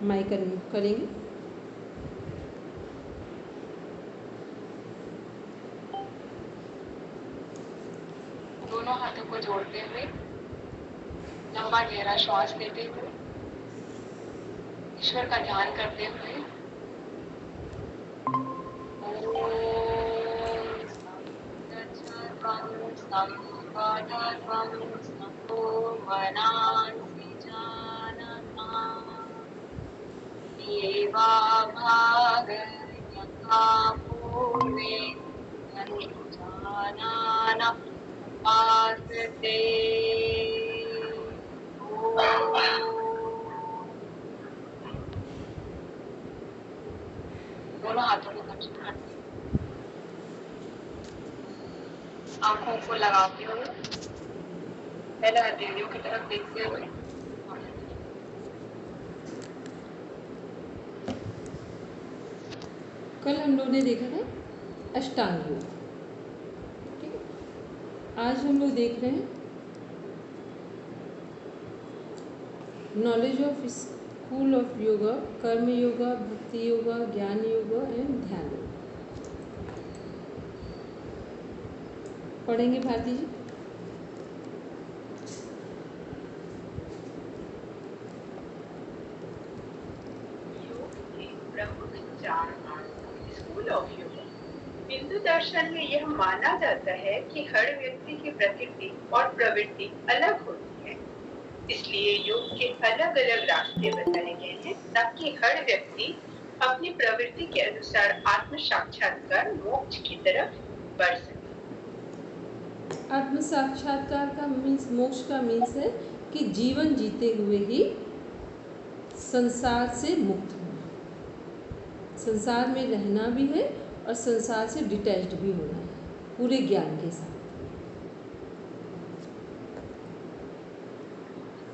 Mic unmute करेंगे। दोनों हाथों को जोड़ते हुए लंबा गहरा श्वास लेते हुए ईश्वर का ध्यान करते हुए दोनों हाथों को दर्शन करते हुए आंखों को लगाते हुए पहले हथेलियों की तरफ देखते हुए कल हम लोग ने देखा था अष्टांग योग, ठीक है। आज हम लोग देख रहे हैं knowledge of school of yoga, कर्म योगा, भक्ति योगा, ज्ञान योगा एंड ध्यान योगा। पढ़ेंगे भारती जी। योग के प्रमुख 4 स्कूल ऑफ योगा। हिंदू दर्शन में यह माना जाता है कि हर व्यक्ति की प्रकृति और प्रवृत्ति अलग होती है, इसलिए योग के अलग अलग रास्ते बताए गए हैं ताकि हर व्यक्ति अपनी प्रवृत्ति के अनुसार आत्म साक्षात्कार मोक्ष की तरफ बढ़ सके। आत्म साक्षात्कार का मीन्स, मोक्ष का मीन्स है कि जीवन जीते हुए ही संसार से मुक्त होना, संसार में रहना भी है और संसार से डिटैच्ड भी होना है पूरे ज्ञान के साथ।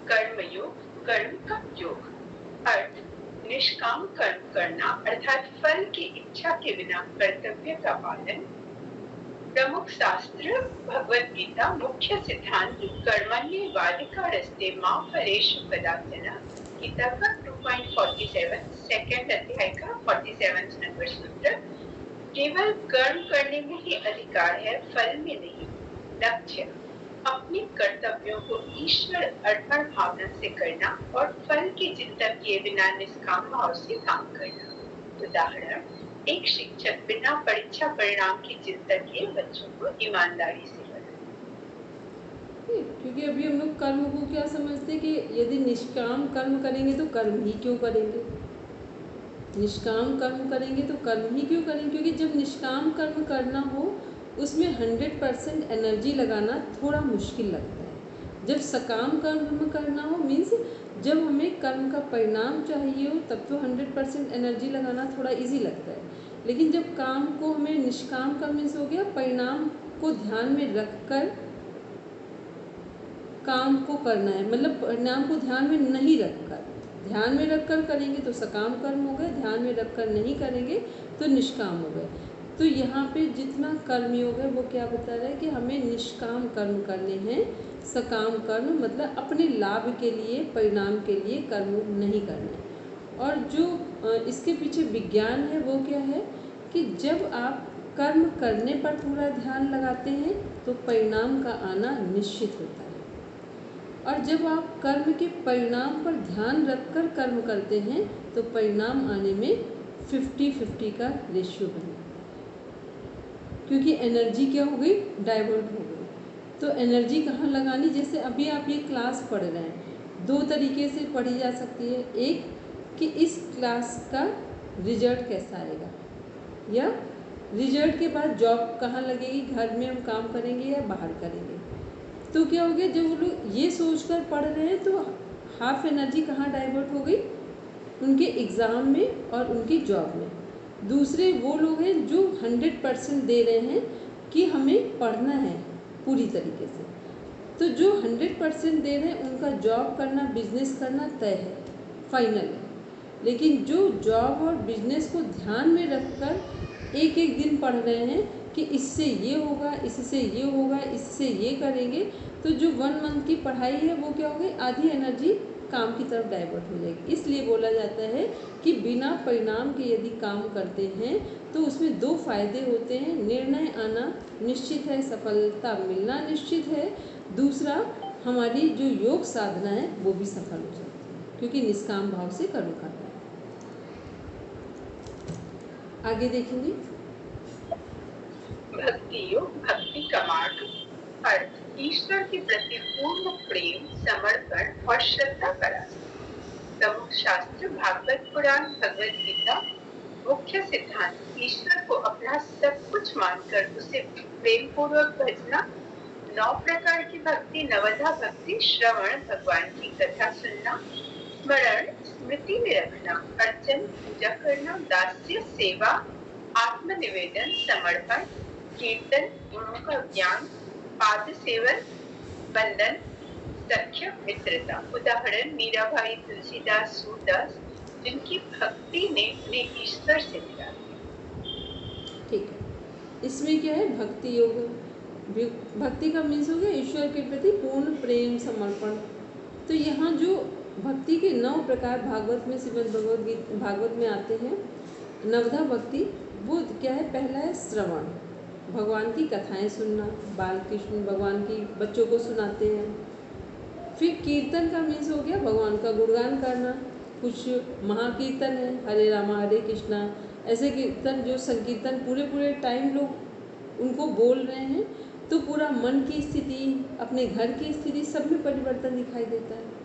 कर्म योग, कर्म का योग, अर्थ निष्काम कर्म करना अर्थात फल की इच्छा के बिना कर्तव्य का पालन। प्रमुख शास्त्र भगवत गीता मुख्य सिद्धांत कर्मण्येवाधिकारस्ते मा फलेषु कदाचन, गीता का 2.47 सेकंड अध्याय का 47 नंबर सूत्र। केवल कर्म करने में ही अधिकार है, फल में नहीं। लक्ष्य अपने कर्तव्यों को ईश्वर अर्पण भावना से करना और फल की चिंता किए बिना निष्काम भाव से काम करना। उदाहरण, एक शिक्षक बिना परीक्षा परिणाम की चिंता किए बच्चों को ईमानदारी से पढ़ाए। क्योंकि अभी हम लोग कर्म को क्या समझते हैं कि यदि निष्काम कर्म करेंगे तो कर्म ही क्यों करेंगे, निष्काम कर्म करेंगे तो कर्म ही क्यों करेंगे। क्योंकि जब निष्काम कर्म करना हो उसमें 100% एनर्जी लगाना थोड़ा मुश्किल लगता है। जब सकाम कर्म करना हो मीन्स जब हमें कर्म का परिणाम चाहिए हो तब तो 100% एनर्जी लगाना थोड़ा इजी लगता है। लेकिन जब काम को हमें निष्काम कर्म मीन्स हो गया परिणाम को ध्यान में रखकर काम को करना है, मतलब परिणाम को ध्यान में नहीं रखकर, ध्यान में रखकर करेंगे तो सकाम कर्म हो गए, ध्यान में रखकर नहीं करेंगे तो निष्काम हो गए। तो यहाँ पे जितना कर्म योग है वो क्या बता रहा है कि हमें निष्काम कर्म करने हैं, सकाम कर्म मतलब अपने लाभ के लिए, परिणाम के लिए कर्म नहीं करना है। और जो इसके पीछे विज्ञान है वो क्या है कि जब आप कर्म करने पर थोड़ा ध्यान लगाते हैं तो परिणाम का आना निश्चित होता है, और जब आप कर्म के परिणाम पर ध्यान रखकर कर्म करते हैं तो परिणाम आने में 50-50 का रेशियो बनेगा, क्योंकि एनर्जी क्या हो गई, डाइवर्ट हो गई। तो एनर्जी कहाँ लगानी, जैसे अभी आप ये क्लास पढ़ रहे हैं, 2 तरीके से पढ़ी जा सकती है। एक कि इस क्लास का रिजल्ट कैसा आएगा, या रिजल्ट के बाद जॉब कहाँ लगेगी, घर में हम काम करेंगे या बाहर करेंगे। तो क्या हो गया, जब वो लोग ये सोचकर पढ़ रहे हैं तो हाफ एनर्जी कहाँ डाइवर्ट हो गई, उनके एग्ज़ाम में और उनकी जॉब में। दूसरे वो लोग हैं जो 100% दे रहे हैं कि हमें पढ़ना है पूरी तरीके से। तो जो 100% दे रहे हैं उनका जॉब करना, बिजनेस करना तय है, फाइनल है। लेकिन जो जॉब और बिजनेस को ध्यान में रखकर एक एक दिन पढ़ रहे हैं कि इससे ये होगा, इससे ये होगा, इससे ये करेंगे, तो जो 1 मंथ की पढ़ाई है वो क्या हो गई, आधी एनर्जी काम की तरफ डाइवर्ट हो जाएगी। इसलिए बोला जाता है कि बिना परिणाम के यदि काम करते हैं तो उसमें दो फायदे होते हैं। निर्णय आना निश्चित है, सफलता मिलना निश्चित है। दूसरा, हमारी जो योग साधना है वो भी सफल हो जाती है, क्योंकि निष्काम भाव से कर्म करना है। आगे देखेंगे। भक्ति योग, भक्ति का मार्ग, अर्थ ईश्वर के प्रति पूर्ण प्रेम, समर्पण और श्रद्धा का रास्ता। प्रमुख शास्त्र भागवत पुराण, भगवत गीता। मुख्य सिद्धांत ईश्वर को अपना सब कुछ मानकर उसे प्रेम पूर्वक भजना। 9 प्रकार की भक्ति, नवधा भक्ति, श्रवण, भगवान की कथा सुनना, स्मरण, स्मृति में रखना, अर्चन, पूजा करना, दास्य, सेवा, आत्मनिवेदन, समर्पण, कीर्तन, गुणों का ज्ञान, पाद सेवन, बंधन, सख्य, मित्रता। उदाहरण मीराबाई, तुलसीदास, सूरदास, जिनकी भक्ति ने उन्हें ईश्वर से मिला। ठीक है, इसमें क्या है, भक्ति योग। भक्ति का मीन्स हो गया ईश्वर के प्रति पूर्ण प्रेम, समर्पण। तो यहाँ जो भक्ति के 9 प्रकार भागवत में, श्रीमद् भागवत में आते हैं। नवधा भक्ति वो क्या है, पहला है श्रवण, भगवान की कथाएं सुनना, बाल कृष्ण भगवान की बच्चों को सुनाते हैं। फिर कीर्तन का मीन्स हो गया भगवान का गुणगान करना। कुछ महाकीर्तन है, हरे रामा हरे कृष्णा, ऐसे कीर्तन जो संकीर्तन पूरे टाइम लोग उनको बोल रहे हैं, तो पूरा मन की स्थिति, अपने घर की स्थिति, सब में परिवर्तन दिखाई देता है।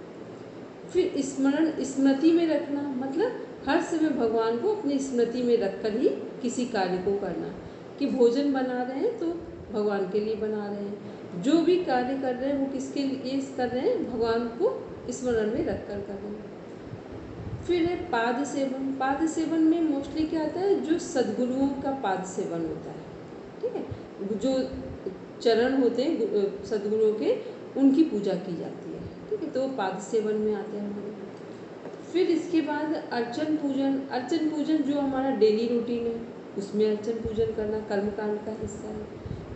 फिर स्मरण, स्मृति में रखना, मतलब हर समय भगवान को अपनी स्मृति में रखकर ही किसी कार्य को करना। कि भोजन बना रहे हैं तो भगवान के लिए बना रहे हैं, जो भी कार्य कर रहे हैं वो किसके लिए कर रहे हैं, भगवान को स्मरण में रखकर कर रहे हैं। फिर है पाद सेवन। पाद सेवन में मोस्टली क्या आता है, जो सद्गुरुओं का पाद सेवन होता है। ठीक है, जो चरण होते हैं सद्गुरुओं के, उनकी पूजा की जाती है। ठीक है, तो पाद सेवन में आते हैं हमारे। फिर इसके बाद अर्चन पूजन। अर्चन पूजन जो हमारा डेली रूटीन है, उसमें अर्चन पूजन करना कर्मकांड का हिस्सा है,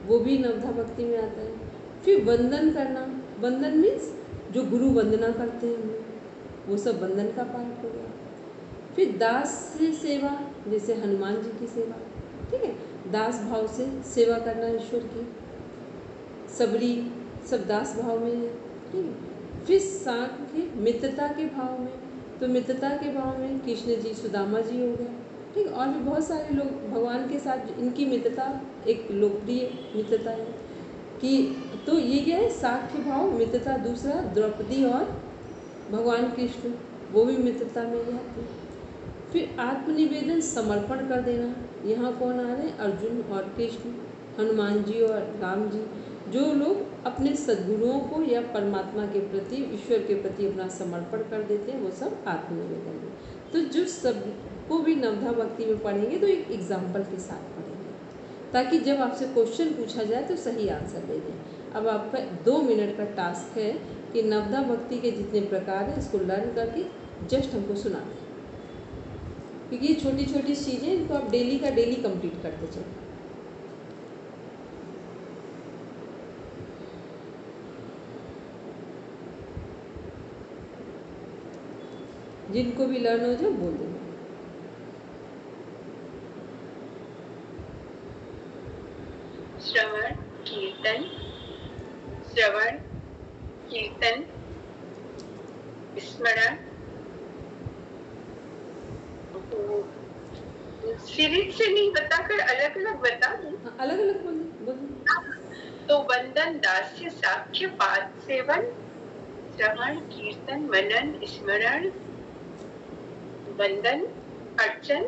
वो भी नवधा भक्ति में आता है। फिर वंदन करना। वंदन मीन्स जो गुरु वंदना करते हैं हम लोग, वो सब वंदन का पार्ट हो गया। फिर दास से सेवा, जैसे हनुमान जी की सेवा। ठीक है, दास भाव से सेवा करना ईश्वर की। सबरी, सब दास भाव में है। ठीक है, फिर सांख्य मित्रता के भाव में, तो मित्रता के भाव में कृष्ण जी, सुदामा जी हो गया। ठीक, और भी बहुत सारे लोग भगवान के साथ इनकी मित्रता एक लोकप्रिय मित्रता है कि, तो ये क्या है, साख्य भाव मित्रता। दूसरा द्रौपदी और भगवान कृष्ण, वो भी मित्रता में ही आते हैं। फिर आत्मनिवेदन, समर्पण कर देना। यहाँ कौन आ रहे हैं, अर्जुन और कृष्ण, हनुमान जी और राम जी, जो लोग अपने सद्गुरुओं को या परमात्मा के प्रति, ईश्वर के प्रति अपना समर्पण कर देते हैं, वो सब आत्मनिवेदन है। तो जो सब को भी नवधा भक्ति में पढ़ेंगे तो एक एग्जाम्पल के साथ पढ़ेंगे, ताकि जब आपसे क्वेश्चन पूछा जाए तो सही आंसर दे दें। अब आपका 2 मिनट का टास्क है कि नवधा भक्ति के जितने प्रकार हैं इसको लर्न करके जस्ट हमको सुना दें, क्योंकि ये छोटी छोटी चीज़ें, इनको आप डेली का डेली कंप्लीट करते चलें। जिनको भी लर्न हो जाए बोल देना। श्रवण कीर्तन, श्रवण कीर्तन, स्मरण, सीरीज से नहीं बताकर अलग अलग बता दूं? अलग अलग बोल। तो वंदन, दास्य, साख्य, पाद सेवन, श्रवण कीर्तन, मनन, स्मरण, वंदन, अर्चन,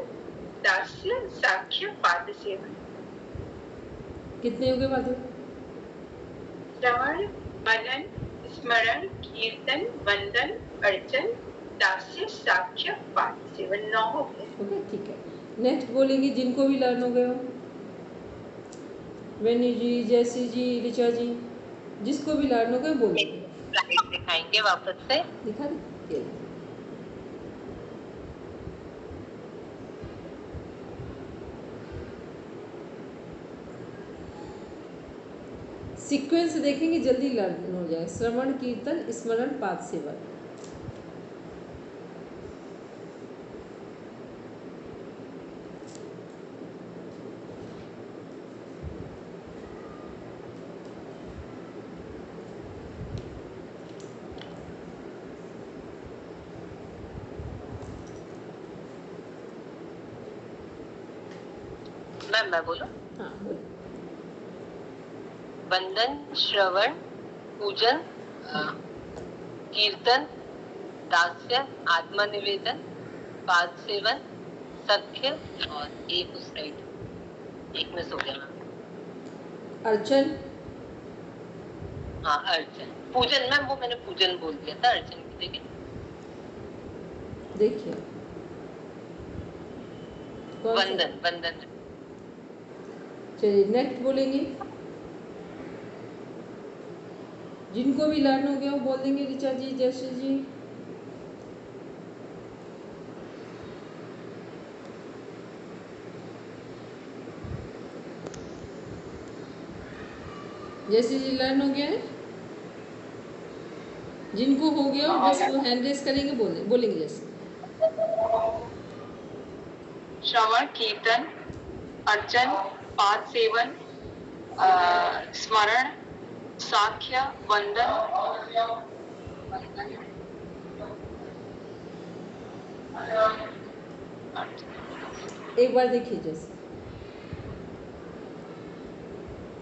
दास्य, साख्य, पाद सेवन। कितने हो गए बात? श्रवण, मनन, स्मरण, कीर्तन, वंदन, अर्चन, दास्य, साख्य, पाद सेवन। 9 हो गए। ओके, ठीक है। नेक्स्ट बोलेंगे जिनको भी लर्न हो गए हो, वेनी जी, जैसी जी, ऋचा जी, जिसको भी लर्न हो गए बोलेंगे। स्लाइड दिखाएंगे वापस से। दिखा दे। सीक्वेंस देखेंगे, जल्दी लर्न हो जाए। श्रवण कीर्तन स्मरण पाद सेवन। मैं बोलूं? हाँ बोलो। वंदन, श्रवण, पूजन, कीर्तन, दास्य, आत्मनिवेदन, पाद सेवन, सख्य और एक उस साइड एक मिस हो गया मैम। अर्चन। हाँ अर्चन। पूजन मैम, वो मैंने पूजन बोल दिया था, अर्चन की जगह। देखिए कौन सा? वंदन, वंदन। चलिए नेक्स्ट बोलेंगे। जिनको भी लर्न हो गया वो बोल देंगे ऋचा जी, जयश्री जी। जयश्री जी लर्न हो गया है? जिनको हो गया हो बस वो हैंड रेस करेंगे, बोलेंगे जैसे। श्रवण, कीर्तन, अर्चन, पाद सेवन, स्मरण, साख्य, वंदन, एक बार देखिए जैसे,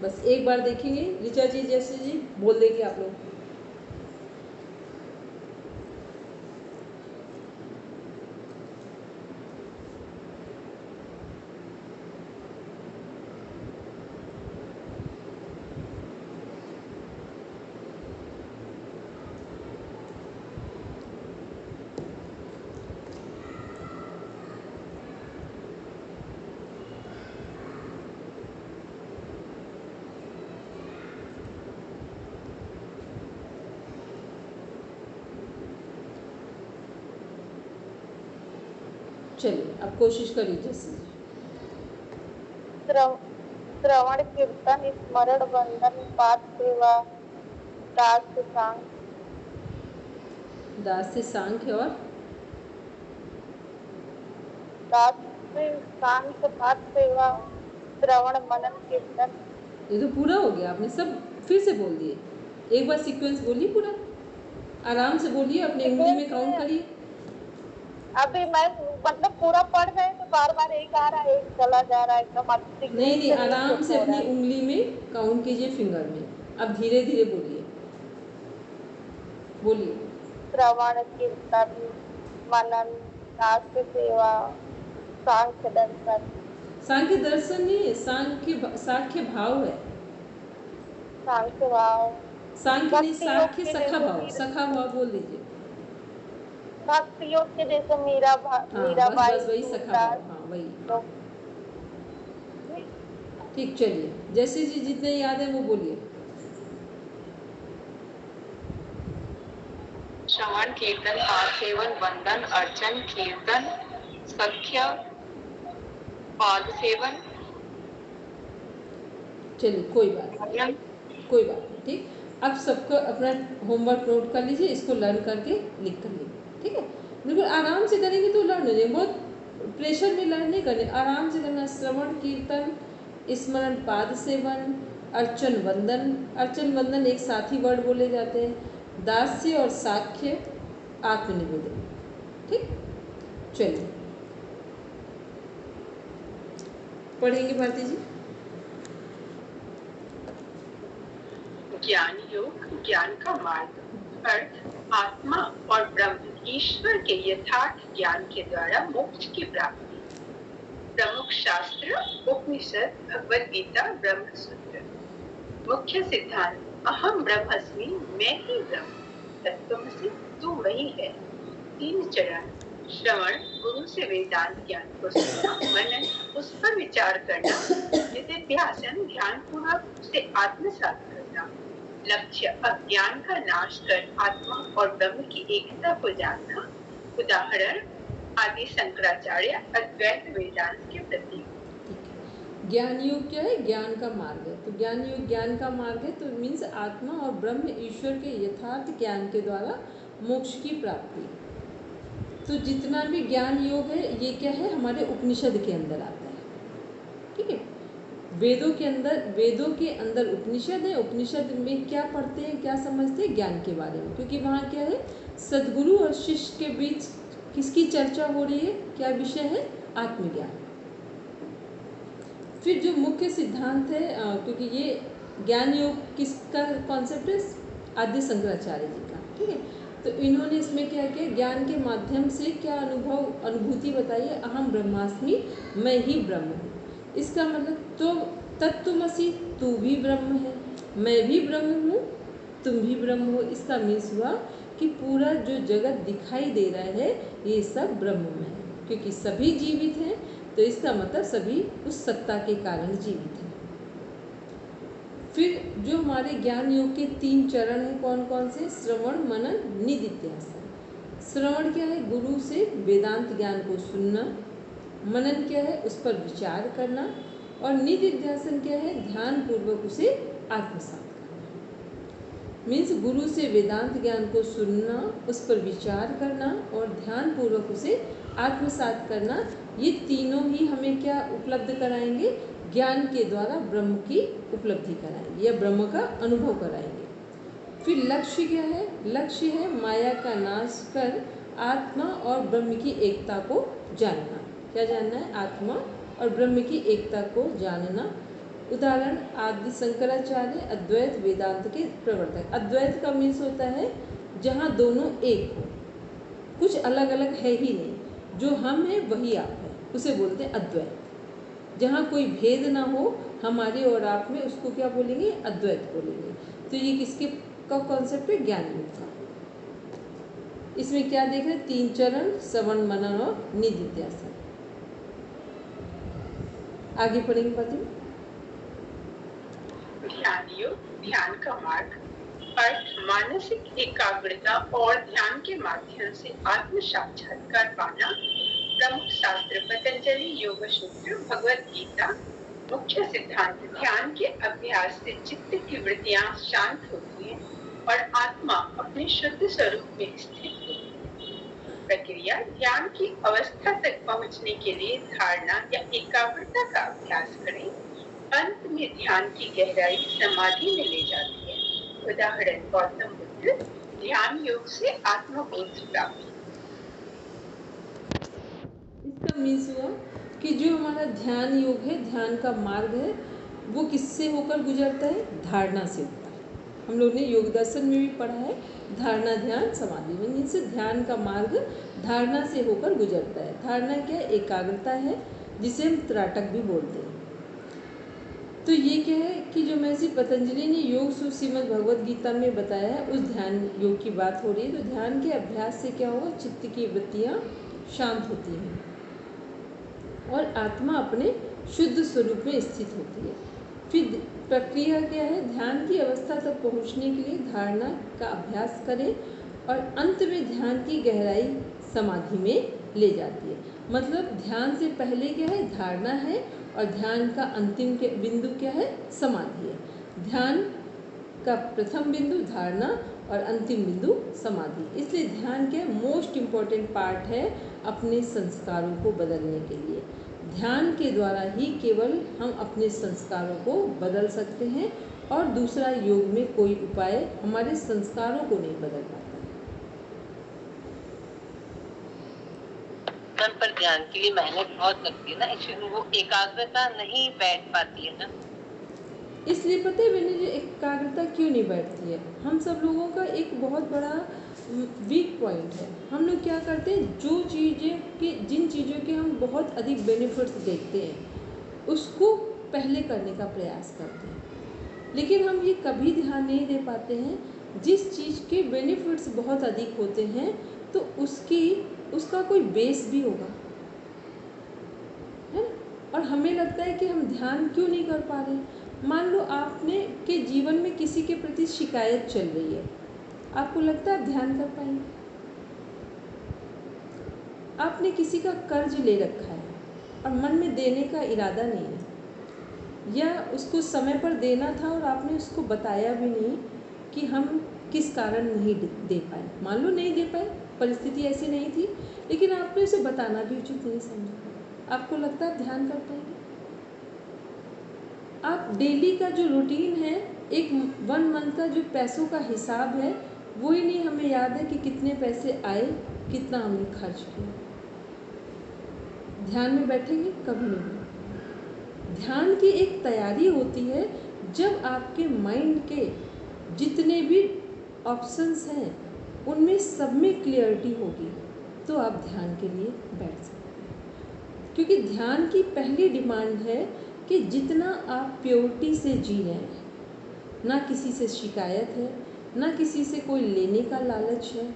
बस एक बार देखेंगे। ऋचा जी, जयश्री जी बोल देंगे आप लोग। चलिए अब कोशिश करिए जैसे। श्रवण, कीर्तन, स्मरण, वंदन, पाद सेवा, दास सांख्य। दास से सांख्य और दास सांख्य, पाद सेवा, श्रवण, मनन, कीर्तन। ये तो पूरा हो गया, आपने सब फिर से बोल दिए। एक बार सीक्वेंस बोलिए पूरा, आराम से बोलिए, अपने उंगली में काउंट करिए। अभी मैं मतलब पूरा पढ़ रहे तो बार बार एक आ रहा है, एक चला जा रहा है एकदम। नहीं, आराम से अपनी उंगली में काउंट कीजिए, फिंगर में। अब धीरे धीरे बोलिए, बोलिए। श्रवण, कीर्तन, मनन, दास सेवा, सांख्य दर्शन। सांख्य दर्शन नहीं है, सांख्य भाव है। सांख्य भाव, सांख्य नहीं, भक्ति योग साख्य के सखा जैसे भाव, सखा भाव बोल दीजिए। भक्ति योग के जैसे मीरा हाँ मीराबाई, बस वही सखा भाव, हाँ वही। ठीक, चलिए जैसे जी जितने याद है वो बोलिए। श्रवण, कीर्तन, पाद सेवन, वंदन, अर्चन, कीर्तन, सख्य, पाद सेवन। चलिए कोई बात नहीं, ठीक। अब सबको अपना होमवर्क नोट कर लीजिए, इसको लर्न करके लिख कर लीजिए, ठीक है। बिल्कुल आराम से करेंगे तो लर्न हो जाएंगे, बहुत प्रेशर में लर्न नहीं करने, आराम से करना। श्रवण, कीर्तन, स्मरण, पाद सेवन, अर्चन, वंदन। अर्चन वंदन एक साथ ही वर्ड बोले जाते हैं। दास्य और साख्य, आत्मनिवेदन, ठीक। चलिए पढ़ेंगे भारती जी। ज्ञान योग, ज्ञान का मार्ग, अर्थ आत्मा और ब्रह्म ईश्वर के यथार्थ ज्ञान के द्वारा मोक्ष की प्राप्ति। प्रमुख शास्त्र उपनिषद, भगवद गीता, ब्रह्म सूत्र। मुख्य सिद्धांत, अहम ब्रह्मस्मि, मैं ही ब्रह्म, तत्त्वमसि, तू वही है। 3 चरण, श्रवण, गुरु से वेदांत ज्ञान को सुनना, मनन, उस पर विचार करना, निधिध्यासन, ध्यान पूर्वक उसे आत्मसात करना। लक्ष्य, अज्ञान का नाश कर आत्मा और ब्रह्म की एकता को जानना। उदाहरण आदि शंकराचार्य, अद्वैत वेदांत के प्रतीक। ज्ञान योग क्या है? ज्ञान का मार्ग है। तो ज्ञान योग ज्ञान का मार्ग है, तो मीन्स आत्मा और ब्रह्म ईश्वर के यथार्थ ज्ञान के द्वारा मोक्ष की प्राप्ति। तो जितना भी ज्ञान योग है ये क्या है, हमारे उपनिषद के अंदर आता है, ठीक है। वेदों के अंदर उपनिषद है। उपनिषद में क्या पढ़ते हैं, क्या समझते हैं? ज्ञान के बारे में, क्योंकि वहाँ क्या है, सद्गुरु और शिष्य के बीच किसकी चर्चा हो रही है, क्या विषय है? आत्मज्ञान। फिर जो मुख्य सिद्धांत है, क्योंकि ये ज्ञान योग किसका कॉन्सेप्ट है, आदि शंकराचार्य जी का, ठीक है। तो इन्होंने इसमें क्या किया, ज्ञान के माध्यम से क्या अनुभूति बताई है, अहम ब्रह्मास्मि, मैं ही ब्रह्म हूँ। इसका मतलब तो तत्त्वमसि, तू भी ब्रह्म है, मैं भी ब्रह्म हूँ, तुम भी ब्रह्म हो। इसका मीन्स हुआ कि पूरा जो जगत दिखाई दे रहा है ये सब ब्रह्म में है, क्योंकि सभी जीवित हैं, तो इसका मतलब सभी उस सत्ता के कारण जीवित हैं। फिर जो हमारे ज्ञान योग के 3 चरण हैं, कौन कौन से, श्रवण, मनन, निदिध्यासन। श्रवण क्या है, गुरु से वेदांत ज्ञान को सुनना। मनन क्या है, उस पर विचार करना। और निदिध्यासन क्या है, ध्यान पूर्वक उसे आत्मसात करना। मीन्स गुरु से वेदांत ज्ञान को सुनना, उस पर विचार करना और ध्यान पूर्वक उसे आत्मसात करना। ये तीनों ही हमें क्या उपलब्ध कराएंगे, ज्ञान के द्वारा ब्रह्म की उपलब्धि कराएंगे या ब्रह्म का अनुभव कराएंगे। फिर लक्ष्य क्या है, लक्ष्य है माया का नाश कर आत्मा और ब्रह्म की एकता को जानना। क्या जानना है, आत्मा और ब्रह्म की एकता को जानना। उदाहरण, आदि शंकराचार्य अद्वैत वेदांत के प्रवर्तक। अद्वैत का मीन्स होता है जहाँ दोनों एक हो, कुछ अलग अलग है ही नहीं, जो हम हैं वही आप है, उसे बोलते हैं अद्वैत। जहाँ कोई भेद ना हो हमारे और आप में, उसको क्या बोलेंगे, अद्वैत बोलेंगे। तो ये किसके का कॉन्सेप्ट है, ज्ञान योग का। इसमें क्या देख रहे हैं, 3 चरण, श्रवण, मनन और निदिध्यासन। आगे पढ़ेंगे बाजी। ध्यान योग, ध्यान का मार्ग, अर्थ मानसिक एकाग्रता और ध्यान के माध्यम से आत्म साक्षात्कार पाना। प्रमुख शास्त्र पतंजलि योग सूत्र, भगवत गीता। मुख्य सिद्धांत, ध्यान के अभ्यास से चित्त की वृत्तियां शांत होती हैं और आत्मा अपने शुद्ध स्वरूप में स्थित होती है। प्रक्रिया, ध्यान की अवस्था तक पहुंचने के लिए धारणा या एकाग्रता का अभ्यास करें। अंत में ध्यान की गहराई समाधि में ले जाती है। उदाहरण, गौतम बुद्ध, ध्यान योग से आत्मबोध प्राप्त। इसका मीन्स हुआ कि जो हमारा ध्यान योग है, ध्यान का मार्ग है, वो किससे होकर गुजरता है, धारणा से होता है। हम लोग ने योग दर्शन में भी पढ़ा है, धारणा, ध्यान, समाधि में। इनसे ध्यान का मार्ग धारणा से होकर गुजरता है। धारणा क्या है, एकाग्रता है, जिसे हम त्राटक भी बोलते हैं। तो ये क्या है कि जो महर्षि पतंजलि ने योग सूत्र श्रीमद् भगवद गीता में बताया है, उस ध्यान योग की बात हो रही है। तो ध्यान के अभ्यास से क्या होगा, चित्त की वृत्तियाँ शांत होती हैं और आत्मा अपने शुद्ध स्वरूप में स्थित होती है। फिर प्रक्रिया क्या है, ध्यान की अवस्था तक पहुंचने के लिए धारणा का अभ्यास करें और अंत में ध्यान की गहराई समाधि में ले जाती है। मतलब ध्यान से पहले क्या है, धारणा है, और ध्यान का अंतिम के बिंदु क्या है, समाधि है। ध्यान का प्रथम बिंदु धारणा और अंतिम बिंदु समाधि। इसलिए ध्यान के मोस्ट इम्पॉर्टेंट पार्ट है अपने संस्कारों को बदलने के लिए। ध्यान के द्वारा ही केवल हम अपने संस्कारों को बदल सकते हैं, और दूसरा योग में कोई उपाय हमारे संस्कारों को नहीं बदल पाता। मन पर ध्यान के लिए मेहनत बहुत लगती है ना, इसलिए वो एकाग्रता नहीं बैठ पाती है ना। इसलिए पता है मैंने, जो एकाग्रता क्यों नहीं बैठती है, हम सब लोगों का एक बहुत बड़ा वीक पॉइंट है। हम लोग क्या करते हैं, जो चीज़ें की, जिन चीज़ों के हम बहुत अधिक बेनिफिट्स देखते हैं उसको पहले करने का प्रयास करते हैं, लेकिन हम ये कभी ध्यान नहीं दे पाते हैं जिस चीज़ के बेनिफिट्स बहुत अधिक होते हैं तो उसका कोई बेस भी होगा, है ना। और हमें लगता है कि हम ध्यान क्यों नहीं कर पा रहे। मान लो आपने के जीवन में किसी के प्रति शिकायत चल रही है, आपको लगता है आप ध्यान कर पाएंगे। आपने किसी का कर्ज ले रखा है और मन में देने का इरादा नहीं है, या उसको समय पर देना था और आपने उसको बताया भी नहीं कि हम किस कारण नहीं दे पाए। मान लो नहीं दे पाए, परिस्थिति ऐसी नहीं थी, लेकिन आपने उसे बताना भी उचित नहीं समझा। आपको लगता है ध्यान कर पाएंगे। आप डेली का जो रूटीन है, एक 1 मंथ का जो पैसों का हिसाब है, वो ही नहीं हमें याद है कि कितने पैसे आए, कितना हमने खर्च किया। ध्यान में बैठेंगे कभी नहीं। ध्यान की एक तैयारी होती है। जब आपके माइंड के जितने भी ऑप्शंस हैं उनमें सब में क्लियरिटी होगी तो आप ध्यान के लिए बैठ सकते हैं। क्योंकि ध्यान की पहली डिमांड है कि जितना आप प्योरिटी से जी रहे हैं, ना किसी से शिकायत है, ना किसी से कोई लेने का लालच है,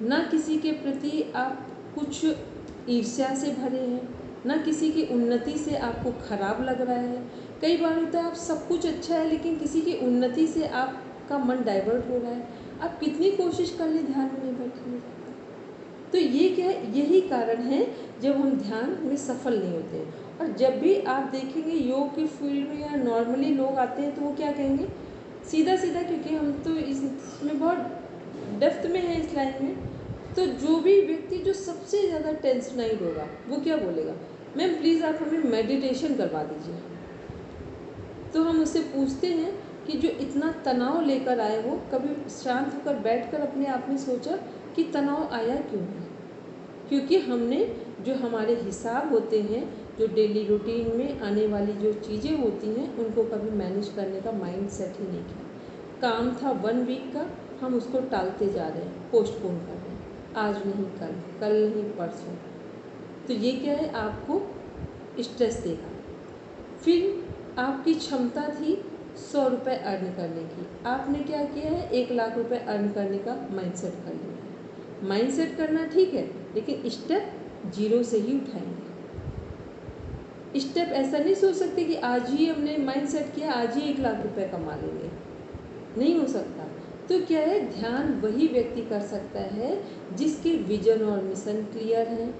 ना किसी के प्रति आप कुछ ईर्ष्या से भरे हैं, ना किसी की उन्नति से आपको खराब लग रहा है। कई बार होता है आप सब कुछ अच्छा है लेकिन किसी की उन्नति से आपका मन डाइवर्ट हो रहा है, आप कितनी कोशिश कर ले ध्यान में नहीं बैठने जाता। तो ये क्या है, यही कारण है जब हम ध्यान में सफल नहीं होते हैं। और जब भी आप देखेंगे योग के फील्ड में या नॉर्मली लोग आते हैं तो वो क्या कहेंगे, सीधा सीधा, क्योंकि हम तो इसमें बहुत डेप्थ में है इस लाइन में, तो जो भी व्यक्ति जो सबसे ज़्यादा टेंशनाइड होगा वो क्या बोलेगा, मैम प्लीज़ आप हमें मेडिटेशन करवा दीजिए। तो हम उससे पूछते हैं कि जो इतना तनाव लेकर आए हो, कभी शांत होकर बैठकर अपने आप में सोचा कि तनाव आया क्यों है? क्योंकि हमने जो हमारे हिसाब होते हैं, जो डेली रूटीन में आने वाली जो चीज़ें होती हैं, उनको कभी मैनेज करने का माइंड सेट ही नहीं किया। काम था 1 वीक का, हम उसको टालते जा रहे हैं, पोस्टपोन कर रहे हैं, आज नहीं कल, कल नहीं परसों। तो ये क्या है, आपको स्ट्रेस देगा। फिर आपकी क्षमता थी 100 रुपये अर्न करने की, आपने क्या किया है 1 लाख रुपए अर्न करने का माइंडसेट कर लिया है। माइंडसेट करना ठीक है, लेकिन स्टेप 0 से ही उठाएंगे। स्टेप ऐसा नहीं सोच सकते कि आज ही हमने माइंडसेट किया आज ही 1 लाख रुपए कमा लेंगे, नहीं हो सकता। तो क्या है, ध्यान वही व्यक्ति कर सकता है जिसके विजन और मिशन क्लियर हैं,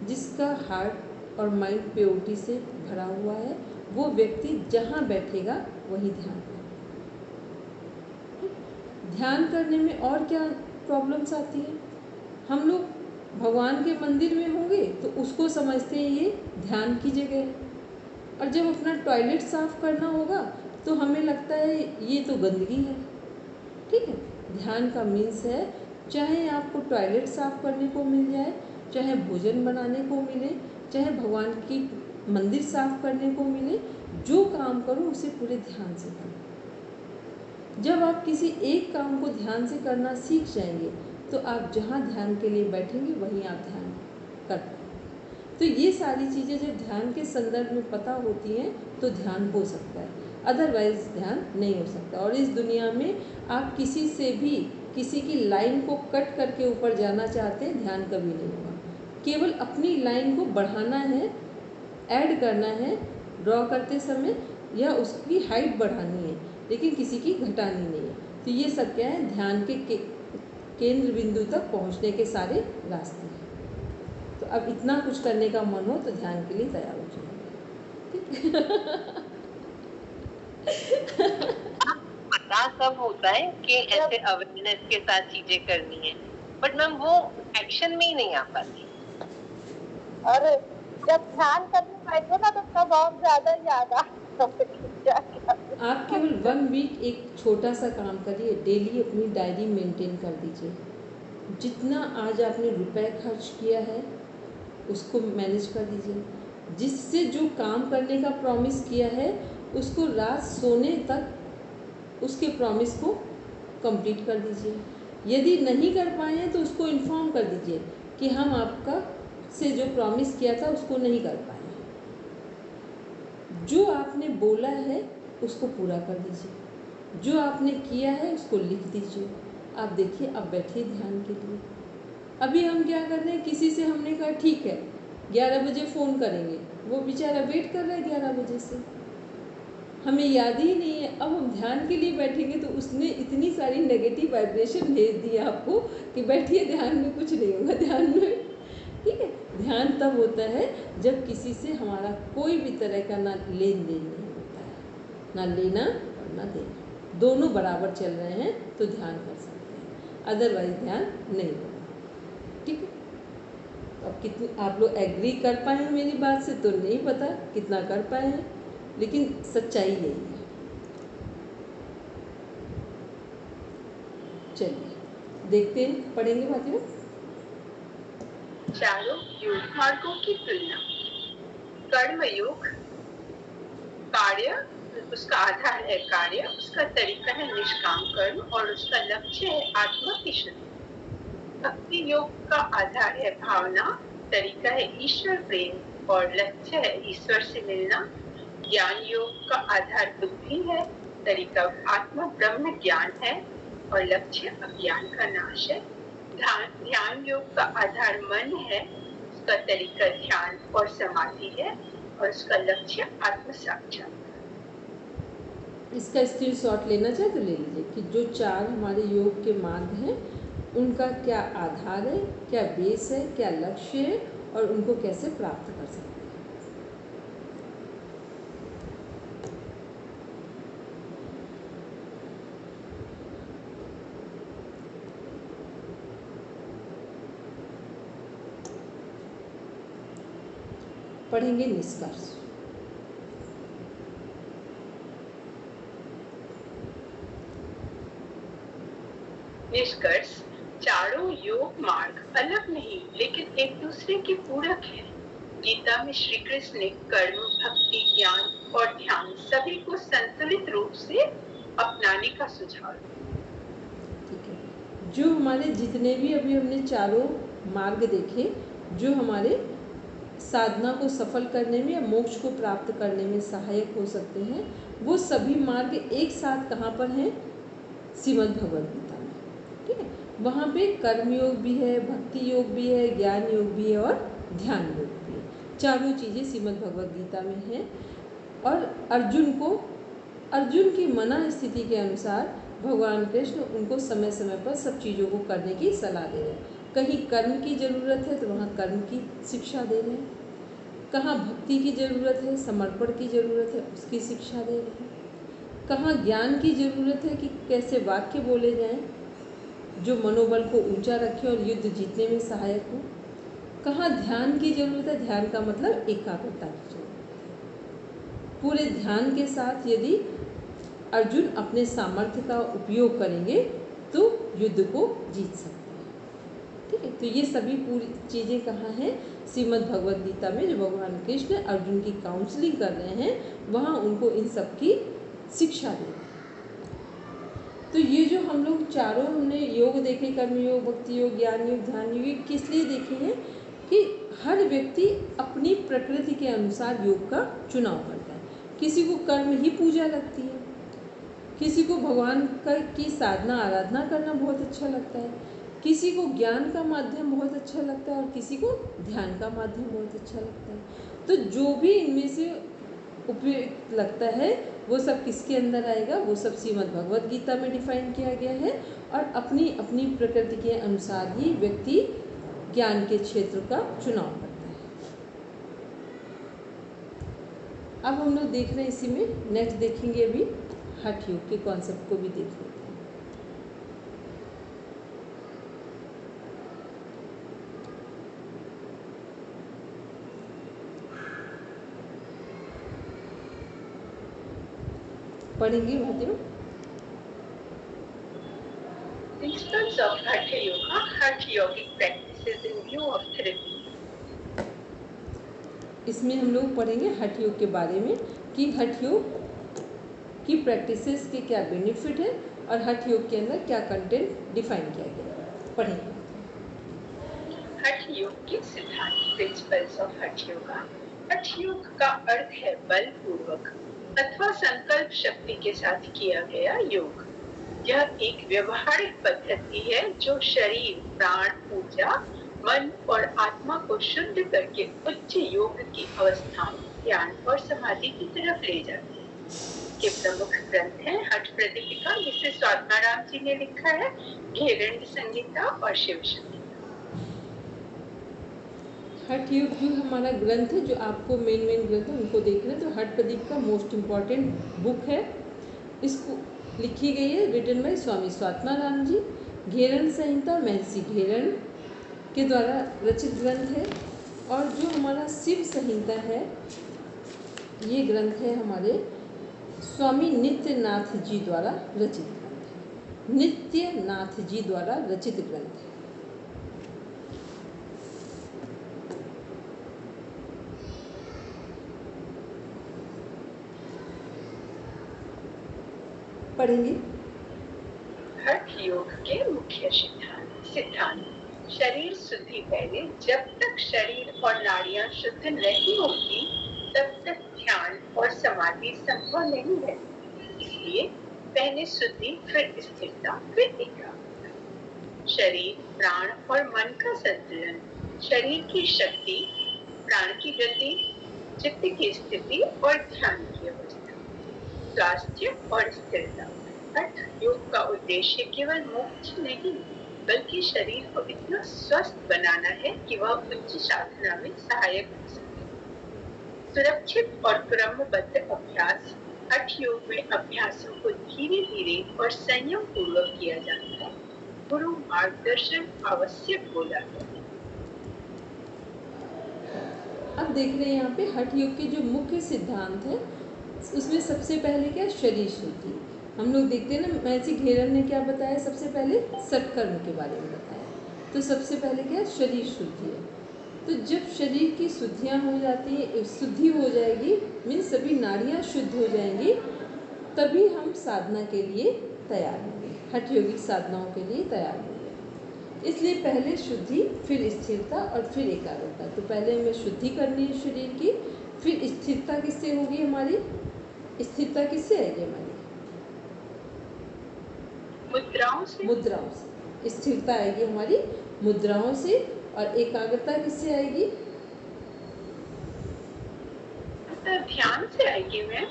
जिसका हार्ट और माइंड प्योरिटी से भरा हुआ है। वो व्यक्ति जहाँ बैठेगा वही ध्यान करेगा। ध्यान करने में और क्या प्रॉब्लम्स आती हैं, हम लोग भगवान के मंदिर में होंगे तो उसको समझते हैं ये ध्यान की जगह है, और जब अपना टॉयलेट साफ करना होगा तो हमें लगता है ये तो गंदगी है। ठीक है, ध्यान का मीन्स है, चाहे आपको टॉयलेट साफ करने को मिल जाए, चाहे भोजन बनाने को मिले, चाहे भगवान की मंदिर साफ करने को मिले, जो काम करो उसे पूरे ध्यान से करो। जब आप किसी एक काम को ध्यान से करना सीख जाएंगे तो आप जहाँ ध्यान के लिए बैठेंगे वहीं आप ध्यान कर पाएंगे। तो ये सारी चीज़ें जब ध्यान के संदर्भ में पता होती हैं तो ध्यान हो सकता है, अदरवाइज ध्यान नहीं हो सकता। और इस दुनिया में आप किसी से भी किसी की लाइन को कट करके ऊपर जाना चाहते हैं, ध्यान कभी नहीं होगा। केवल अपनी लाइन को बढ़ाना है, ऐड करना है ड्रॉ करते समय, या उसकी हाइट बढ़ानी है, लेकिन किसी की घटानी नहीं है। तो ये सब क्या है, ध्यान के केंद्र बिंदु तक पहुंचने के सारे रास्ते हैं। तो अब इतना कुछ करने का मन हो तो ध्यान के लिए तैयार हो जाइए। पता सब होता है कि ऐसे अवेयरनेस के साथ चीजें करनी है, बट मैम वो एक्शन में ही नहीं आ पाती। और जब ध्यान करने बैठो ना तो तब और ज्यादा याद आ आप केवल 1 वीक एक छोटा सा काम करिए, डेली अपनी डायरी मेंटेन कर दीजिए। जितना आज आपने रुपए खर्च किया है उसको मैनेज कर दीजिए। जिससे जो काम करने का प्रॉमिस किया है उसको रात सोने तक उसके प्रॉमिस को कंप्लीट कर दीजिए। यदि नहीं कर पाए हैं तो उसको इन्फॉर्म कर दीजिए कि हम आपका से जो प्रॉमिस किया था उसको नहीं कर पाए। जो आपने बोला है उसको पूरा कर दीजिए, जो आपने किया है उसको लिख दीजिए। आप देखिए, अब बैठिए ध्यान के लिए। अभी हम क्या कर रहे हैं, किसी से हमने कहा ठीक है 11 बजे फ़ोन करेंगे, वो बेचारा वेट कर रहा है 11 बजे से, हमें याद ही नहीं है। अब हम ध्यान के लिए बैठेंगे तो उसने इतनी सारी नेगेटिव वाइब्रेशन भेज दी आपको कि बैठिए ध्यान में कुछ नहीं होगा। ध्यान में ठीक है, ध्यान तब होता है जब किसी से हमारा कोई भी तरह का ना लेन देन नहीं होता है, ना लेना और ना देना, दोनों बराबर चल रहे हैं तो ध्यान कर सकते हैं, अदरवाइज ध्यान नहीं होगा। ठीक है, अब कितनी आप लोग एग्री कर पाए हैं मेरी बात से तो नहीं पता, कितना कर पाए हैं, लेकिन सच्चाई यही है। चलिए देखते हैं, पढ़ेंगे बातें। चारों योग मार्गों की तुलना। कर्म योग कार्य, उसका आधार है कार्य, उसका तरीका है निष्काम कर्म और उसका लक्ष्य है आत्मा की शुद्धि। भक्ति योग का आधार है भावना, तरीका है ईश्वर प्रेम और लक्ष्य है ईश्वर से मिलना। ज्ञान योग का आधार बुद्धि है, तरीका आत्मा ब्रह्म ज्ञान है और लक्ष्य अज्ञान का नाश है। ध्यान योग का आधार मन है, उसका तरीका ध्यान और समाधि है और उसका लक्ष्य आत्म साक्षात्कार। इसका स्क्रीनशॉट लेना चाहे तो ले लीजिए कि जो 4 हमारे योग के मार्ग हैं उनका क्या आधार है, क्या बेस है, क्या लक्ष्य है और उनको कैसे प्राप्त कर सकते हैं। पढ़ेंगे निष्कर्ष। निष्कर्ष, चारों योग मार्ग अलग नहीं लेकिन एक दूसरे के पूरक हैं। गीता में श्री कृष्ण ने कर्म, भक्ति, ज्ञान और ध्यान सभी को संतुलित रूप से अपनाने का सुझाव दिया। ठीक है, जो हमारे जितने भी अभी हमने चारों मार्ग देखे जो हमारे साधना को सफल करने में या मोक्ष को प्राप्त करने में सहायक हो सकते हैं, वो सभी मार्ग एक साथ कहाँ पर हैं? श्रीमद् भगवद गीता में। ठीक है, वहाँ पे कर्म योग भी है, भक्ति योग भी है, ज्ञान योग भी है और ध्यान योग भी है। चारों चीज़ें श्रीमद् भगवद गीता में हैं और अर्जुन की मना स्थिति के अनुसार भगवान कृष्ण उनको समय समय पर सब चीज़ों को करने की सलाह दे रहे हैं। कहीं कर्म की ज़रूरत है तो वहाँ कर्म की शिक्षा दे रहे हैं, कहाँ भक्ति की ज़रूरत है, समर्पण की ज़रूरत है, उसकी शिक्षा दे रहे हैं, कहाँ ज्ञान की ज़रूरत है कि कैसे वाक्य बोले जाएं जो मनोबल को ऊंचा रखें और युद्ध जीतने में सहायक हो, कहाँ ध्यान की ज़रूरत है, ध्यान का मतलब एकाग्रता की ज़रूरत है। पूरे ध्यान के साथ यदि अर्जुन अपने सामर्थ्य का उपयोग करेंगे तो युद्ध को जीत सकते हैं। ठीक है, तो ये सभी पूरी चीज़ें कहाँ हैं? श्रीमद् भगवद गीता में जो भगवान कृष्ण अर्जुन की काउंसलिंग कर रहे हैं वहाँ उनको इन सब की शिक्षा दे रहे हैं। तो ये जो हम लोग चारों हमने योग देखे, कर्म योग, भक्ति योग, ज्ञान योग, ध्यान योग, किस लिए देखे हैं कि हर व्यक्ति अपनी प्रकृति के अनुसार योग का चुनाव करता है। किसी को कर्म ही पूजा लगती है, किसी को भगवान की साधना आराधना करना बहुत अच्छा लगता है, किसी को ज्ञान का माध्यम बहुत अच्छा लगता है और किसी को ध्यान का माध्यम बहुत अच्छा लगता है। तो जो भी इनमें से उपयुक्त लगता है वो सब किसके अंदर आएगा? वो सब श्रीमद् भगवद गीता में डिफाइन किया गया है और अपनी अपनी प्रकृति के अनुसार ही व्यक्ति ज्ञान के क्षेत्र का चुनाव करता है। अब हम लोग देख रहे हैं इसी में नेक्स्ट देखेंगे अभी हठ योग के कॉन्सेप्ट को भी देख लेते हैं। पढ़ेंगे भाइयों। Principles of Hatha Yoga, Hatha yogic practices in view of therapy. इसमें हम लोग पढ़ेंगे हठ योग के बारे में कि हठ योग की प्रैक्टिसेस के क्या बेनिफिट है और हठ योग के अंदर क्या कंटेंट डिफाइन किया गया है। पढ़ेंगे। हठ योग के सिद्धांत, प्रिंसिपल्स ऑफ हठ योगा। हठ योग का अर्थ है बलपूर्वक अथवा संकल्प शक्ति के साथ किया गया योग। यह एक व्यवहारिक पद्धति है जो शरीर, प्राण, ऊर्जा, मन और आत्मा को शुद्ध करके उच्च योग की अवस्थाओं, ध्यान और समाधि की तरफ ले जाती है। के प्रमुख ग्रंथ हैं हठ प्रदीपिका, जिसे स्वात्माराम जी ने लिखा है, घेरंड संहिता और शिव संहिता। हठ योग जो हमारा ग्रंथ है, जो आपको मेन ग्रंथ है उनको देख रहे हैं, तो हठ प्रदीप का मोस्ट इम्पॉर्टेंट बुक है। इसको लिखी गई है, रिटन बाय स्वामी स्वात्माराम जी। घेरंड संहिता महर्षि घेरंड के द्वारा रचित ग्रंथ है। और जो हमारा शिव संहिता है, ये ग्रंथ है हमारे स्वामी नित्यनाथ जी द्वारा रचित ग्रंथ है। नित्यनाथ जी द्वारा रचित ग्रंथ है। पढ़ेंगे। हठ योग के मुख्य सिद्धांत। शरीर शुद्धि पहले। जब तक शरीर और नाड़ियां शुद्ध नहीं होती तब तक ध्यान और समाधि संभव नहीं है। इसलिए पहले शुद्धि, फिर स्थिरता, फिर एकाग्रता। शरीर, प्राण और मन का संतुलन। शरीर की शक्ति, प्राण की गति, चित्त की स्थिति और ध्यान की अवस्था। स्वास्थ्य और स्थिरता। हठ योग का उद्देश्य केवल मोक्ष नहीं बल्कि शरीर को इतना स्वस्थ बनाना है कि वह उच्च साधना में सहायक हो सके। सुरक्षित और क्रमबद्ध अभ्यास। हठ योग में अभ्यासों को धीरे धीरे और संयम पूर्वक किया जाता है। गुरु मार्गदर्शन आवश्यक हो जाता है। अब देख रहे हैं यहाँ पे हठ योग के जो मुख्य सिद्धांत है, उसमें सबसे पहले क्या, शरीर शुद्धि। हम लोग देखते हैं ना, महर्षि घेरन ने क्या बताया, सबसे पहले सत्कर्म के बारे में बताया। तो सबसे पहले क्या, शरीर शुद्धि है। तो जब शरीर की शुद्धियाँ हो जाती है, शुद्धि हो जाएगी, मीन्स सभी नाड़ियाँ शुद्ध हो जाएंगी, तभी हम साधना के लिए तैयार होंगे, हठ योगिक साधनाओं के लिए तैयार होंगे। इसलिए पहले शुद्धि, फिर स्थिरता और फिर एकाग्रता। तो पहले हमें शुद्धि करनी है शरीर की, फिर स्थिरता किससे होगी हमारी, स्थिरता किससे आएगी हमारी, मुद्राओं से। मुद्राओं से स्थिरता आएगी हमारी, मुद्राओं से। और एकाग्रता किससे आएगी, तो ध्यान से आएगी। मैं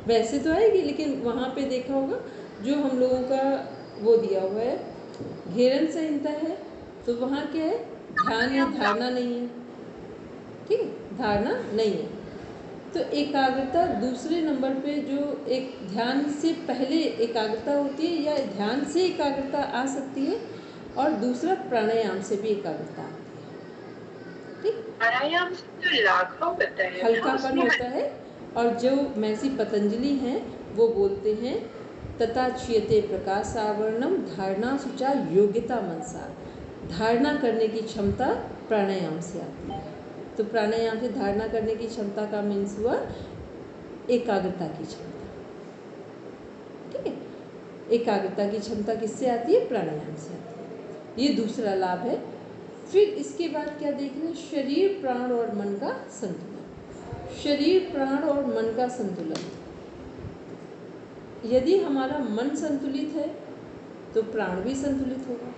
वैसे तो आएगी, लेकिन वहाँ पे देखा होगा जो हम लोगों का वो दिया हुआ है, घेरन संहिता है, तो वहाँ क्या है, ध्यान या धारणा नहीं है, ठीक है, धारणा नहीं है। तो एकाग्रता दूसरे नंबर पे, जो एक ध्यान से पहले एकाग्रता होती है या ध्यान से एकाग्रता आ सकती है, और दूसरा प्राणायाम से भी एकाग्रता आती है, ठीक। प्राणायाम से तो लाघव बताया, हल्कापन होता है। और जो महर्षि पतंजलि हैं वो बोलते हैं, तथा क्षीयते प्रकाशावरणम धारणा सुचा योग्यता मनसा। धारणा करने की क्षमता प्राणायाम से आती है। तो प्राणायाम से धारणा करने की क्षमता का मीन्स हुआ एकाग्रता की क्षमता, ठीक है। एकाग्रता की क्षमता किससे आती है, प्राणायाम से आती है। ये दूसरा लाभ है। फिर इसके बाद क्या देख रहे हैं, शरीर, प्राण और मन का संतुलन। शरीर, प्राण और मन का संतुलन। यदि हमारा मन संतुलित है तो प्राण भी संतुलित होगा,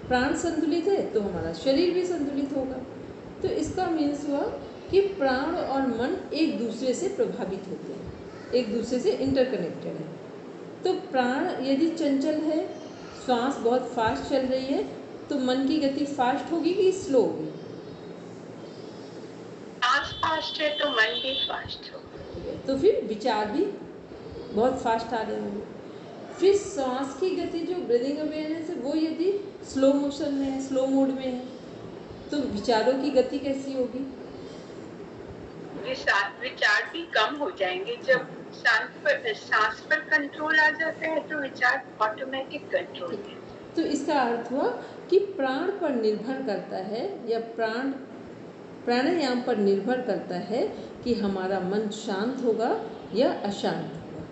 प्राण संतुलित है तो हमारा शरीर भी संतुलित होगा। तो इसका मीन्स हुआ कि प्राण और मन एक दूसरे से प्रभावित होते हैं, एक दूसरे से इंटरकनेक्टेड है। तो प्राण यदि चंचल है, श्वास बहुत फास्ट चल रही है, तो मन की गति फास्ट होगी कि स्लो होगी, सांस फास्ट है तो मन भी फास्ट होगा, तो फिर विचार भी बहुत फास्ट आ रहे होंगे। फिर सांस की गति जो ब्रीदिंग अवेयरनेस है, वो यदि स्लो मोशन में है, स्लो मोड में है, तो विचारों की गति कैसी होगी, विचार भी कम हो जाएंगे। जब सांस पर कंट्रोल आ जाता है तो विचार ऑटोमेटिक कंट्रोल में। तो इसका अर्थ हुआ कि प्राण पर निर्भर करता है, या प्राणायाम पर निर्भर करता है कि हमारा मन शांत होगा या अशांत होगा,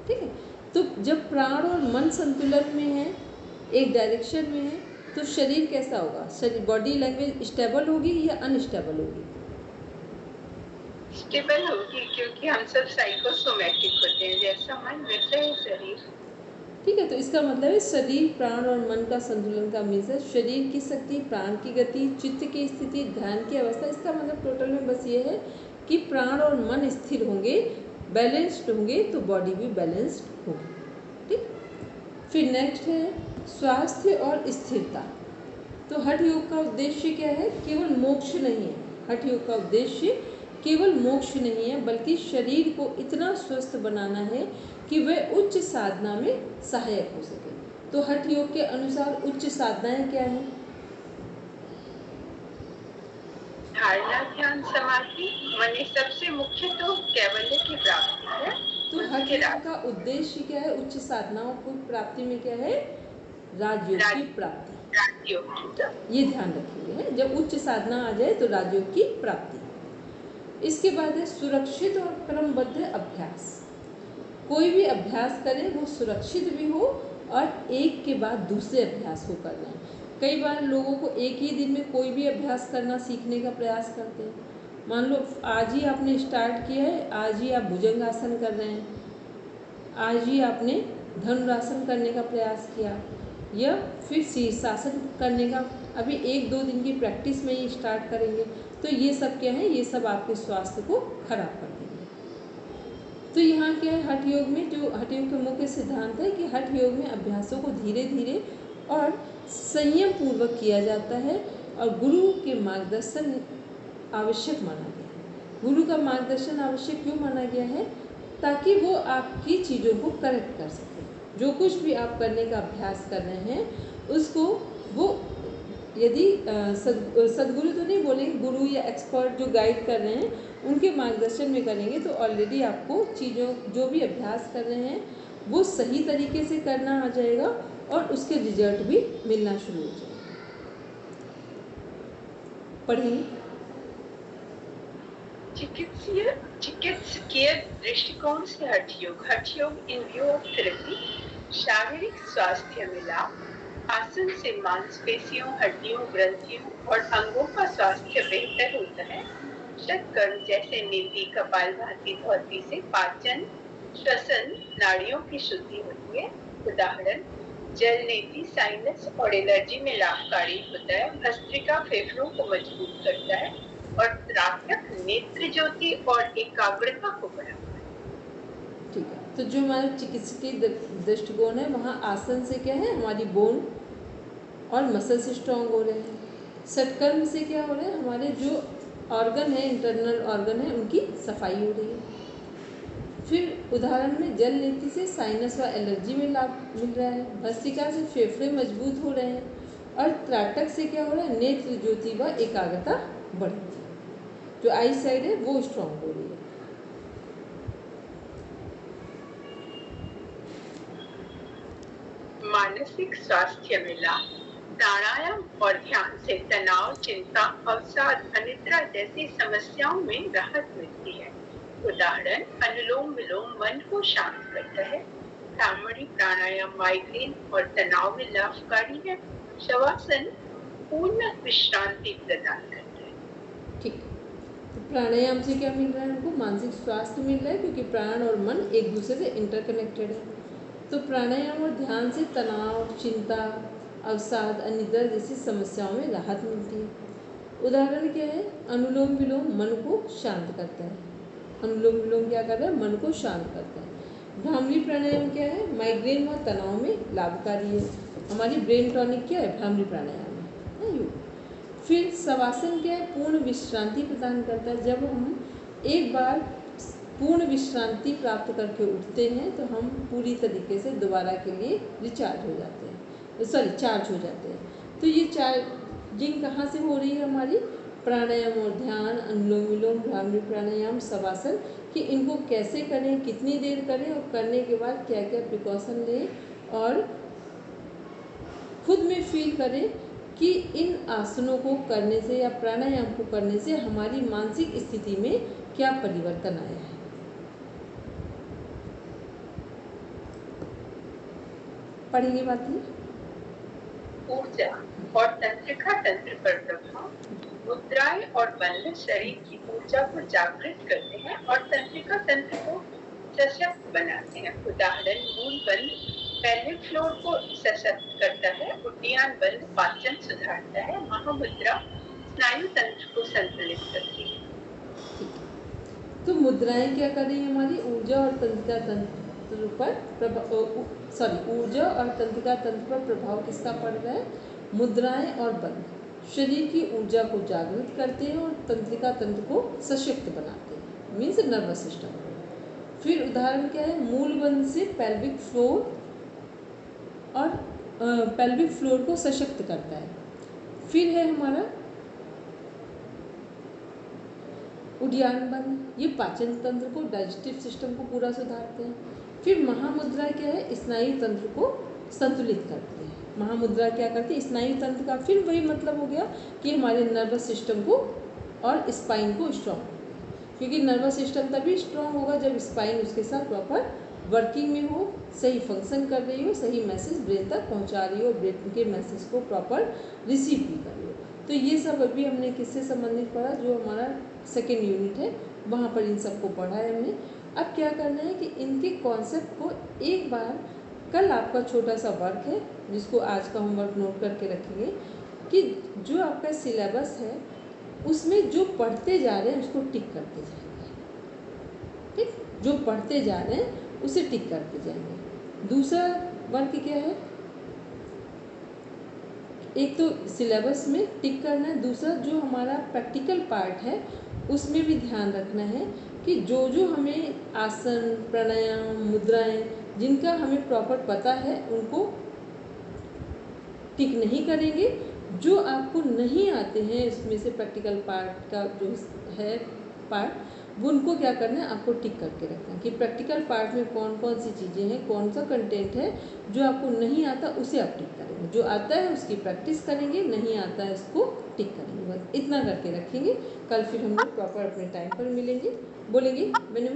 ठीक है। तो जब प्राण और मन संतुलन में है, एक डायरेक्शन में है, तो शरीर कैसा होगा, शरीर, बॉडी लैंग्वेज स्टेबल होगी या अनस्टेबल होगी, स्टेबल होगी, क्योंकि हम सब साइकोसोमैटिक होते हैं, जैसा मन वैसा ही शरीर, ठीक है। तो इसका मतलब है शरीर, प्राण और मन का संतुलन का मीन्स है शरीर की शक्ति, प्राण की गति, चित्त की स्थिति, ध्यान की अवस्था। इसका मतलब टोटल में बस ये है कि प्राण और मन स्थिर होंगे, बैलेंस्ड होंगे, तो बॉडी भी बैलेंस्ड होगी, ठीक। फिर नेक्स्ट है स्वास्थ्य और स्थिरता। तो हठ योग का उद्देश्य क्या है, केवल मोक्ष नहीं है। हठ योग का उद्देश्य केवल मोक्ष नहीं है, बल्कि शरीर को इतना स्वस्थ बनाना है कि वह उच्च साधना में सहायक हो सके। तो हठ योग के अनुसार उच्च साधनाएं क्या हैं, धारणा, ध्यान, समाधि, माने सबसे मुख्य तो कैवल्य की प्राप्ति है। तो हठ योग का उद्देश्य क्या है, उच्च साधनाओं को प्राप्ति में क्या है, राजयोग की प्राप्ति, राजयोग। ये ध्यान रखिए, जब उच्च साधना आ जाए तो राजयोग की प्राप्ति। इसके बाद है सुरक्षित और क्रमबद्ध अभ्यास। कोई भी अभ्यास करें वो सुरक्षित भी हो और एक के बाद दूसरे अभ्यास को करना है। कई बार लोगों को एक ही दिन में कोई भी अभ्यास करना सीखने का प्रयास करते हैं। मान लो आज ही आपने स्टार्ट किया है, आज ही आप भुजंगासन कर रहे हैं, आज ही आपने धनुरासन करने का प्रयास किया या फिर शीर्षासन करने का अभी 1-2 दिन की प्रैक्टिस में ही स्टार्ट करेंगे, तो ये सब क्या है, ये सब आपके स्वास्थ्य को खराब कर देंगे। तो यहाँ क्या है, हठ योग में जो हठ योग का मुख्य सिद्धांत है कि हठ योग में अभ्यासों को धीरे धीरे और संयम पूर्वक किया जाता है और गुरु के मार्गदर्शन आवश्यक माना गया है। गुरु का मार्गदर्शन आवश्यक क्यों माना गया है? ताकि वो आपकी चीज़ों को करेक्ट कर सके। जो कुछ भी आप करने का अभ्यास कर रहे हैं उसको वो यदि सदगुरु तो नहीं बोलेंगे, गुरु या एक्सपर्ट जो गाइड कर रहे हैं उनके मार्गदर्शन में करेंगे तो ऑलरेडी आपको चीज़ों जो भी अभ्यास कर रहे हैं वो सही तरीके से करना आ जाएगा और उसके रिजल्ट भी मिलना शुरू हो जाएगा। पढ़ेंगे। चिकित्सकीय दृष्टिकोण से हठ योग इन व्यू ऑफ थेरेपी शारीरिक स्वास्थ्य में लाभ, आसन से मांसपेशियों, हड्डियों, ग्रंथियों और अंगों का स्वास्थ्य बेहतर होता है। षटकर्म जैसे नीति, कपालभाति, धौती से पाचन, श्वसन, नाड़ियों की शुद्धि होती है। उदाहरण, जल नीति साइनस और एलर्जी में लाभकारी होता है। भस्त्रिका फेफड़ों को मजबूत करता है और त्राटक नेत्र ज्योति और एकाग्रता को बढ़ाता है। ठीक है, तो जो हमारा चिकित्सकीय दृष्टिकोण है वहाँ आसन से क्या है, हमारी बोन और मसल्स स्ट्रॉन्ग हो रहे हैं। षटकर्म से क्या हो रहा है, हमारे जो ऑर्गन है, इंटरनल ऑर्गन है, उनकी सफाई हो रही है। फिर उदाहरण में जल नीति से साइनस व एलर्जी में लाभ मिल रहा है। भस्त्रिका से फेफड़े मजबूत हो रहे हैं और त्राटक से क्या हो रहा है, नेत्र ज्योति व एकाग्रता बढ़ रही है। जो आई साइड है वो स्ट्रॉन्ग हो रही है। मानसिक स्वास्थ्य में लाभ, प्राणायाम और ध्यान से तनाव, चिंता, अवसाद, अनिद्रा जैसी समस्याओं में राहत मिलती है। उदाहरण, अनुलोम विलोम मन को शांत करता है। भ्रामरी प्राणायाम माइग्रेन और तनाव में लाभकारी है। शवासन पूर्ण विश्रांति प्रदान करता है। ठीक, तो प्राणायाम से क्या मिल रहा है हमको, मानसिक स्वास्थ्य मिल रहा है क्योंकि प्राण और मन एक दूसरे से इंटरकनेक्टेड है। तो प्राणायाम और ध्यान से तनाव, चिंता, अवसाद, अनिद्रा जैसी समस्याओं में राहत मिलती है। उदाहरण क्या है, अनुलोम विलोम मन को शांत करता है। अनुलोम विलोम क्या कर रहा है, मन को शांत करता है। भ्रामरी प्राणायाम क्या है, माइग्रेन व तनाव में लाभकारी है। हमारी ब्रेन टॉनिक क्या है, भ्रामरी प्राणायाम है। फिर शवासन क्या है, पूर्ण विश्रांति प्रदान करता है। जब हम एक बार पूर्ण विश्रांति प्राप्त करके उठते हैं तो हम पूरी तरीके से दोबारा के लिए चार्ज हो जाते हैं। तो ये चार्जिंग कहाँ से हो रही है हमारी, प्राणायाम और ध्यान, अनुलोम विलोम, भ्रामरी प्राणायाम, शवासन कि इनको कैसे करें, कितनी देर करें और करने के बाद क्या क्या प्रिकॉशन लें और खुद में फील करें कि इन आसनों को करने से या प्राणायाम को करने से हमारी मानसिक स्थिति में क्या परिवर्तन आया है। पढ़ेंगे बात में ऊर्जा और तंत्रिका तंत्र पर प्रभाव, मुद्राएं और बंध शरीर की ऊर्जा को जागृत करते हैं और तंत्रिका तंत्र को सशक्त बनाते हैं। उदाहरण, मूल बंध पेल्विक फ्लोर को सशक्त करता है। उड्डयन बंध पाचन सुधारता है। महामुद्रा स्नायु तंत्र को संतुलित करती है। तो मुद्राएं क्या कर रही है, हमारी ऊर्जा और तंत्रिका तंत्र पर ऊर्जा और तंत्रिका तंत्र पर प्रभाव किसका पड़ रहा है, मुद्राएं और बंध शरीर की ऊर्जा को जागृत करते हैं और तंत्रिका तंत्र को सशक्त बनाते हैं, मीन्स नर्वस सिस्टम। फिर उदाहरण क्या है, मूल बंध से पेल्विक फ्लोर को सशक्त करता है। फिर है हमारा उड्डयन बंध, ये पाचन तंत्र को, डाइजेस्टिव सिस्टम को पूरा सुधारते हैं। फिर महामुद्रा क्या है, स्नायु तंत्र को संतुलित करती है। महामुद्रा क्या करती है, स्नायु तंत्र का फिर वही मतलब हो गया कि हमारे नर्वस सिस्टम को और स्पाइन को स्ट्रॉन्ग, क्योंकि नर्वस सिस्टम तभी स्ट्रॉन्ग होगा जब स्पाइन उसके साथ प्रॉपर वर्किंग में हो, सही फंक्शन कर रही हो, सही मैसेज ब्रेन तक पहुंचा रही हो, ब्रेन के मैसेज को प्रॉपर रिसीव भी कर रही हो। तो ये सब अभी हमने किससे संबंधित पढ़ा, जो हमारा सेकेंड यूनिट है वहाँ पर इन सबको पढ़ा है हमने। अब क्या करना है कि इनके कॉन्सेप्ट को एक बार, कल आपका छोटा सा वर्क है जिसको आज का होमवर्क नोट करके रखेंगे कि जो आपका सिलेबस है उसमें जो पढ़ते जा रहे हैं उसको टिक करते जाएंगे। ठीक, जो पढ़ते जा रहे हैं उसे टिक करते जाएंगे। दूसरा वर्क क्या है, एक तो सिलेबस में टिक करना है, दूसरा जो हमारा प्रैक्टिकल पार्ट है उसमें भी ध्यान रखना है कि जो जो हमें आसन, प्राणायाम, मुद्राएं जिनका हमें प्रॉपर पता है उनको टिक नहीं करेंगे। जो आपको नहीं आते हैं इसमें से प्रैक्टिकल पार्ट का जो है पार्ट, वो उनको क्या करना है, आपको टिक करके रखना है कि प्रैक्टिकल पार्ट में कौन कौन सी चीज़ें हैं, कौन सा कंटेंट है। जो आपको नहीं आता उसे आप टिक करेंगे, जो आता है उसकी प्रैक्टिस करेंगे, नहीं आता है उसको टिक करेंगे। बस इतना करके रखेंगे। कल फिर हम लोग प्रॉपर अपने टाइम पर मिलेंगे। बोलेंगे मैंने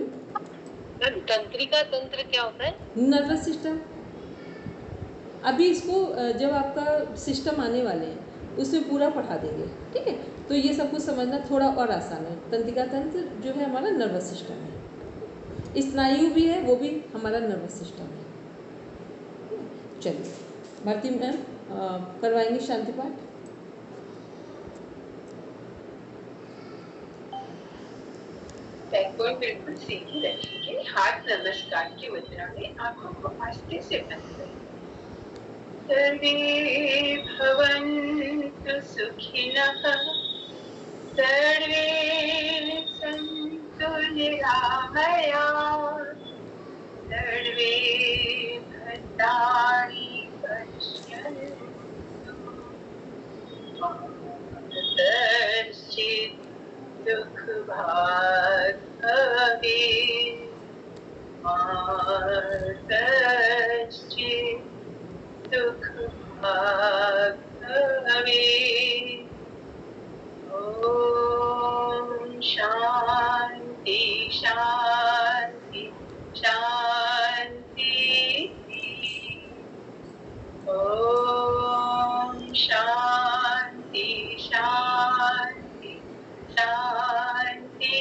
तंत्रिका तंत्र क्या होता है? Nervous system. अभी इसको जब आपका सिस्टम आने वाले हैं उसमें पूरा पढ़ा देंगे, ठीक है। तो ये सब कुछ समझना थोड़ा और आसान है। तंत्रिका तंत्र जो है हमारा नर्वस सिस्टम है, स्नायु भी है, वो भी हमारा नर्वस सिस्टम है। चलिए भारती मैम करवाएंगे शांति पाठ। बैकबोन बिल्कुल सीधी रखिए, हाथ नमस्कार की मुद्रा में, आंखों को आस्ते से बंद करें। सर्वे भवन्तु सुखिनः, सर्वे सन्तु निरामयाः, सर्वे भद्राणि पश्यन्तु, मा कश्चित् दुःखभाग् भवेत्, मा कश्चित् दुःखभाग् भवेत्। ॐ शान्ति शान्ति शान्ति। ॐ शान्ति शान्ति शान्ति।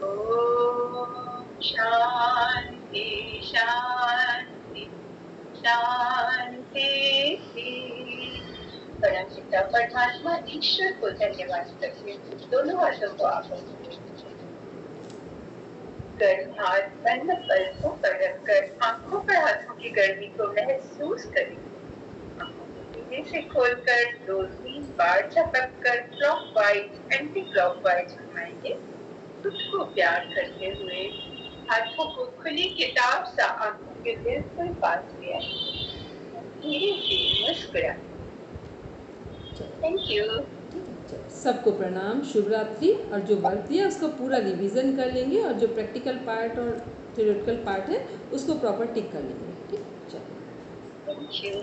ॐ शान्ति शान्ति शान्ति। परम पिता परमात्मा ईश्वर को धन्यवाद करते हुए दोनों हाथों को आप गर्म हाथ बंद पलकों पर रखकर आंखों पर हाथों की गर्मी को महसूस करें। आंखों को धीरे से खोलकर 2-3 बार झपक कर क्लॉकवाइज एंटी क्लॉकवाइज घुमाएंगे। खुद को प्यार करते हुए हाथों को खुली किताब सा आंखों के बिल्कुल पास ले आए। धीरे से मुस्कुराएं। Thank you. सबको प्रणाम, शुभ रात्रि। और जो वर्क दिया उसका पूरा रिवीजन कर लेंगे और जो प्रैक्टिकल पार्ट और थ्योरेटिकल पार्ट है उसको प्रॉपर टिक कर लेंगे। ठीक, चलो, थैंक यू।